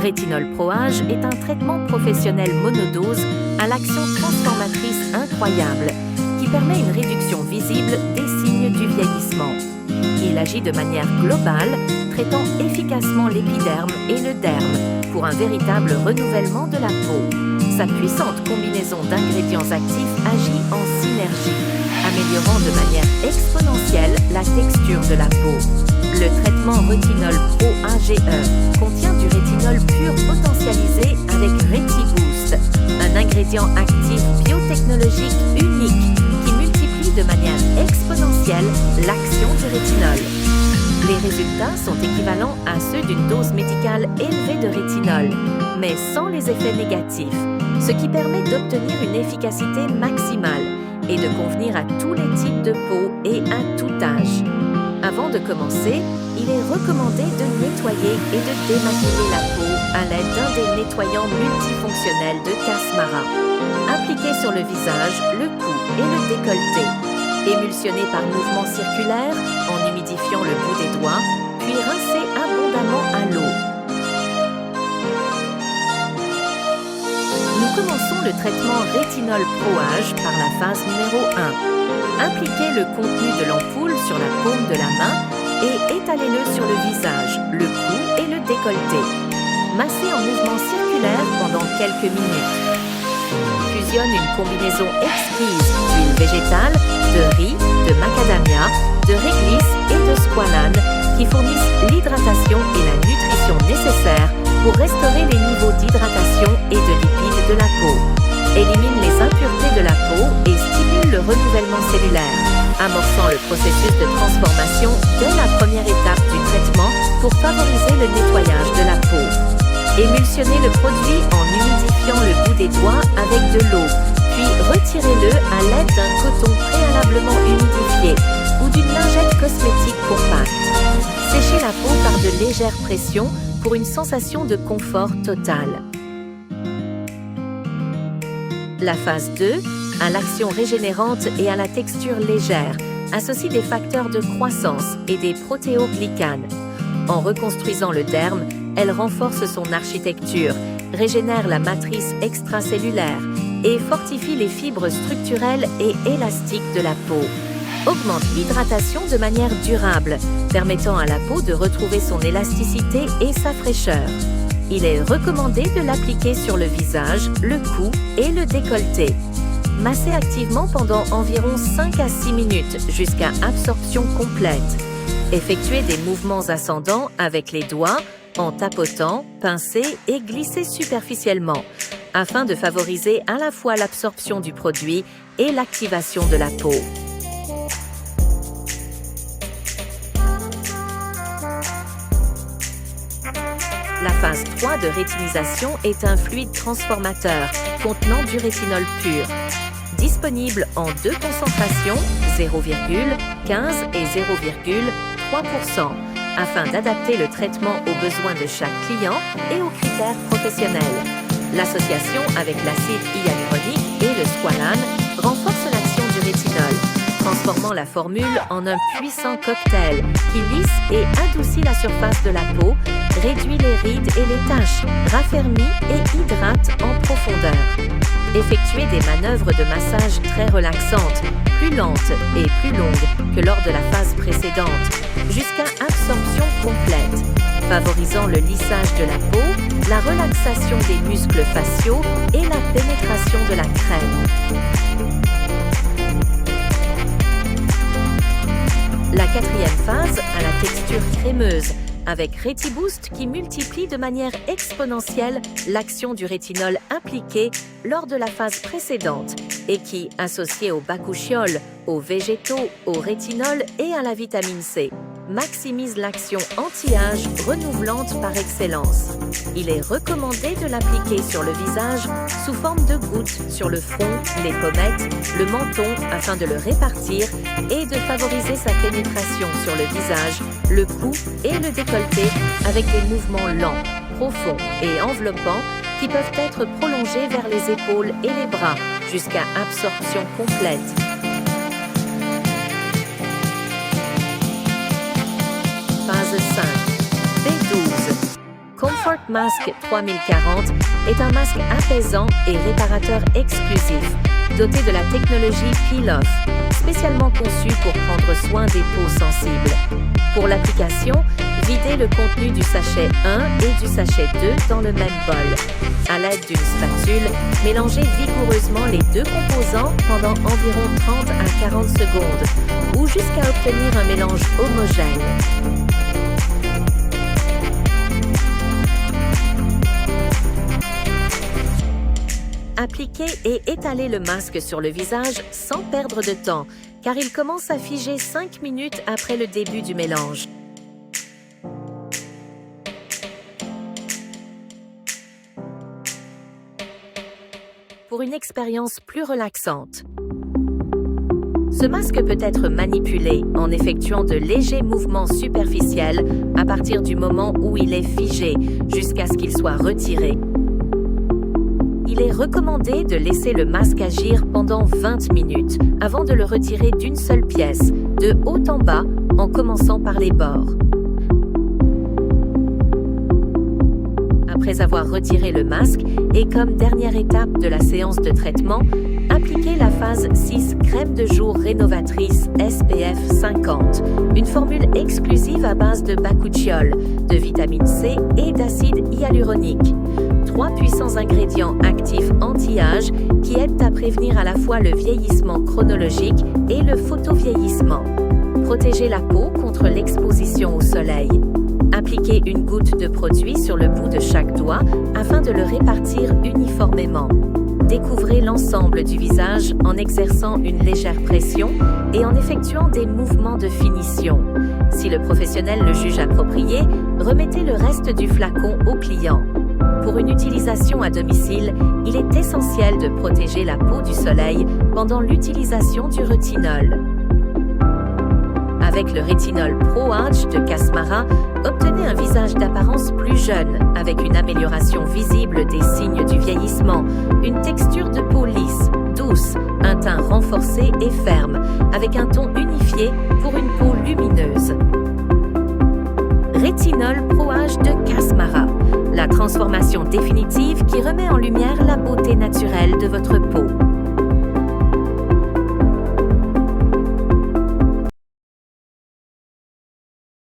Rétinol Pro Age est un traitement professionnel monodose à l'action transformatrice incroyable qui permet une réduction visible des signes du vieillissement. Il agit de manière globale, traitant efficacement l'épiderme et le derme pour un véritable renouvellement de la peau. Sa puissante combinaison d'ingrédients actifs agit en synergie, améliorant de manière exponentielle la texture de la peau. Le traitement Rétinol Pro AGE contient du rétinol pur potentialisé avec RetiBoost, un ingrédient actif biotechnologique unique qui multiplie de manière exponentielle l'action du rétinol. Les résultats sont équivalents à ceux d'une dose médicale élevée de rétinol, mais sans les effets négatifs, ce qui permet d'obtenir une efficacité maximale et de convenir à tous les types de peau et à tout âge. Avant de commencer, il est recommandé de nettoyer et de démaquiller la peau à l'aide d'un des nettoyants multifonctionnels de Casmara. Appliqué sur le visage, le cou et le décolleté. Émulsionné par mouvement circulaire en humidifiant le bout des doigts, puis rincé abondamment à l'eau. Nous commençons le traitement Rétinol Pro Age par la phase numéro 1. Appliquez le contenu de l'ampoule sur la paume de la main et étalez-le sur le visage, le cou et le décolleté. Massez en mouvement circulaire pendant quelques minutes. Fusionne une combinaison exquise d'huile végétale, de riz, de macadamia, de réglisse et de squalane qui fournissent l'hydratation et la nutrition nécessaires pour restaurer les niveaux d'hydratation et de lipides de la peau. Élimine les impuretés de la peau et stimule le renouvellement cellulaire, amorçant le processus de transformation dès la première étape du traitement pour favoriser le nettoyage de la peau. Émulsionnez le produit en humidifiant le bout des doigts avec de l'eau, puis retirez-le à l'aide d'un coton préalablement humidifié ou d'une lingette cosmétique compacte. Séchez la peau par de légères pressions pour une sensation de confort total. La phase 2, à l'action régénérante et à la texture légère, associe des facteurs de croissance et des protéoglycanes. En reconstruisant le derme, elle renforce son architecture, régénère la matrice extracellulaire et fortifie les fibres structurelles et élastiques de la peau. Augmente l'hydratation de manière durable, permettant à la peau de retrouver son élasticité et sa fraîcheur. Il est recommandé de l'appliquer sur le visage, le cou et le décolleté. Massez activement pendant environ 5 à 6 minutes jusqu'à absorption complète. Effectuez des mouvements ascendants avec les doigts en tapotant, pincez et glissez superficiellement afin de favoriser à la fois l'absorption du produit et l'activation de la peau. La phase 3 de rétinisation est un fluide transformateur contenant du rétinol pur. Disponible en 2 concentrations, 0,15 et 0,3%, afin d'adapter le traitement aux besoins de chaque client et aux critères professionnels. L'association avec l'acide hyaluronique et le squalane renforce l'action du rétinol, transformant la formule en un puissant cocktail qui lisse et adoucit la surface de la peau, réduit les rides et les taches, raffermit et hydrate en profondeur. Effectuez des manœuvres de massage très relaxantes, plus lentes et plus longues que lors de la phase précédente, jusqu'à absorption complète, favorisant le lissage de la peau, la relaxation des muscles faciaux et la pénétration de la crème. La 4e phase a la texture crémeuse, avec RetiBoost qui multiplie de manière exponentielle l'action du rétinol impliqué lors de la phase précédente et qui, associé au bakuchiol, aux végétaux, au rétinol et à la vitamine C, maximise l'action anti-âge renouvelante par excellence. Il est recommandé de l'appliquer sur le visage sous forme de gouttes sur le front, les pommettes, le menton afin de le répartir et de favoriser sa pénétration sur le visage, le cou et le décolleté avec des mouvements lents, profonds et enveloppants qui peuvent être prolongés vers les épaules et les bras jusqu'à absorption complète. Phase 5. B12. Comfort Comfort Mask 3040 est un masque apaisant et réparateur exclusif, doté de la technologie Peel-Off, spécialement conçue pour prendre soin des peaux sensibles. Pour l'application, videz le contenu du sachet 1 et du sachet 2 dans le même bol. À l'aide d'une spatule, mélangez vigoureusement les deux composants pendant environ 30 à 40 secondes, ou jusqu'à obtenir un mélange homogène. Appliquez et étalez le masque sur le visage sans perdre de temps, car il commence à figer 5 minutes après le début du mélange. Pour une expérience plus relaxante. Ce masque peut être manipulé en effectuant de légers mouvements superficiels à partir du moment où il est figé jusqu'à ce qu'il soit retiré. Il est recommandé de laisser le masque agir pendant 20 minutes avant de le retirer d'une seule pièce, de haut en bas, en commençant par les bords. Après avoir retiré le masque et comme dernière étape de la séance de traitement, appliquez la phase 6 crème de jour rénovatrice SPF 50, une formule exclusive à base de bakuchiol, de vitamine C et d'acide hyaluronique. 3 puissants ingrédients actifs anti-âge qui aident à prévenir à la fois le vieillissement chronologique et le photovieillissement. Protégez la peau contre l'exposition au soleil. Appliquez une goutte de produit sur le bout de chaque doigt afin de le répartir uniformément. Découvrez l'ensemble du visage en exerçant une légère pression et en effectuant des mouvements de finition. Si le professionnel le juge approprié, remettez le reste du flacon au client. Pour une utilisation à domicile, il est essentiel de protéger la peau du soleil pendant l'utilisation du rétinol. Avec le rétinol Pro Age de Casmara, obtenez un visage d'apparence plus jeune, avec une amélioration visible des signes du vieillissement, une texture de peau lisse, douce, un teint renforcé et ferme, avec un ton unifié pour une peau lumineuse. Rétinol Pro Age de Casmara, la transformation définitive qui remet en lumière la beauté naturelle de votre peau.